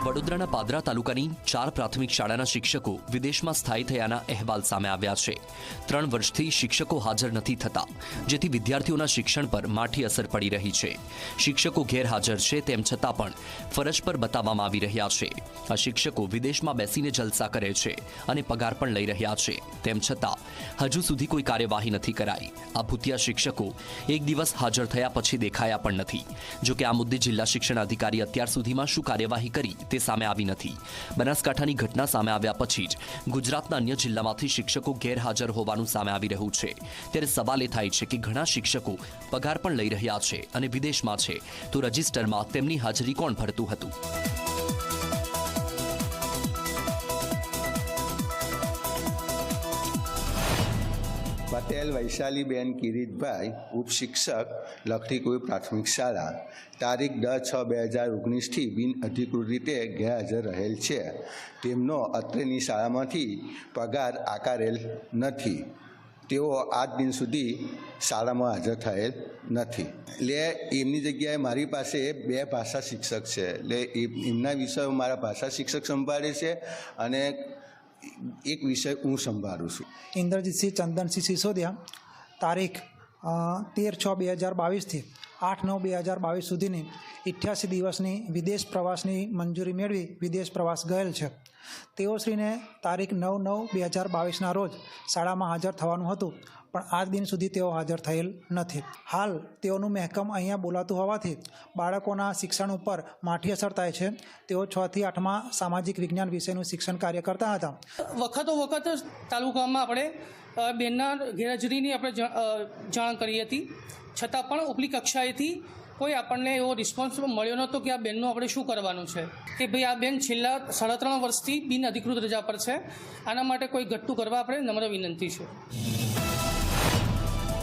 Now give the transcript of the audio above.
વડોદરાના પાદરા તાલુકાની 4 પ્રાથમિક શાળાના શિક્ષકો વિદેશમાં સ્થાયી થયાના અહેવાલ સામે આવ્યા છે। 3 વર્ષથી શિક્ષકો હાજર નથી થતા, જેથી વિદ્યાર્થીઓના શિક્ષણ પર માઠી અસર પડી રહી છે। શિક્ષકો ગેરહાજર છે તેમ છતાં પણ ફરજ પર બતાવવામાં આવી રહ્યા છે। આ શિક્ષકો વિદેશમાં બેસીને જલસા કરે છે અને પગાર પણ લઈ રહ્યા છે, તેમ છતાં હજુ સુધી કોઈ કાર્યવાહી નથી કરાઈ। આ ભૂતિયા શિક્ષકો એક દિવસ હાજર થયા પછી દેખાયા પણ નથી। જો કે આ મુદ્દે જિલ્લા શિક્ષણ અધિકારી અત્યાર સુધીમાં શું કાર્યવાહી કરી તે સામે આવી નથી। બનાસકાંઠાની ઘટના સામે આવ્યા પછી જ ગુજરાતના અન્ય જિલ્લામાંથી શિક્ષકો ગેરહાજર હોવાનું સામે આવી રહ્યું છે। ત્યારે સવાલ એ થાય છે કે ઘણા શિક્ષકો પગાર પણ લઈ રહ્યા છે અને વિદેશમાં છે, તો રજિસ્ટરમાં તેમની હાજરી કોણ ભરતું હતું? પટેલ વૈશાલીબેન કિરીટભાઈ, ઉપશિક્ષક લખટીકુઈ પ્રાથમિક શાળા, તારીખ 10/6/2019થી બિનઅધિકૃત રીતે ગેરહાજર રહેલ છે। તેમનો અત્રેની શાળામાંથી પગાર આકારેલ નથી। તેઓ આજ દિન સુધી શાળામાં હાજર થયેલ નથી। એટલે એમની જગ્યાએ મારી પાસે 2 ભાષા શિક્ષક છે। એટલે એમના વિષયો મારા ભાષા શિક્ષક સંભાળે છે અને એક વિષય હું સંભાળું છું। ઇન્દ્રજીતસિંહ ચંદનસિંહ સિસોદિયા, તારીખ 13/6/2022થી 8/9/2022 સુધીની 88 દિવસની વિદેશ પ્રવાસની મંજૂરી મેળવી વિદેશ પ્રવાસ ગયેલ છે। તેઓશ્રીને તારીખ 9/9/2022ના રોજ શાળામાં હાજર થવાનું હતું, પણ આજ દિન સુધી તેઓ હાજર થયેલ નથી। હાલ તેઓનું મહેકમ અહીંયા બોલાતું હોવાથી બાળકોના શિક્ષણ ઉપર માઠી અસર થાય છે। તેઓ 6 થી 8માં સામાજિક વિજ્ઞાન વિષયનું શિક્ષણ કાર્ય કરતા હતા। વખતો વખત તાલુકામાં આપણે બેનના ગેરહાજરીની આપણે જાણ કરી હતી, છતાં પણ ઉપલી કક્ષાએથી કોઈ આપણને એવો રિસ્પોન્સ મળ્યો નહોતો કે આ બેનનું આપણે શું કરવાનું છે, કે ભાઈ આ બેન છેલ્લા 3.5 વર્ષથી બિનઅધિકૃત રજા પર છે। આના માટે કોઈ ઘટતું કરવા આપણે નમ્ર વિનંતી છે।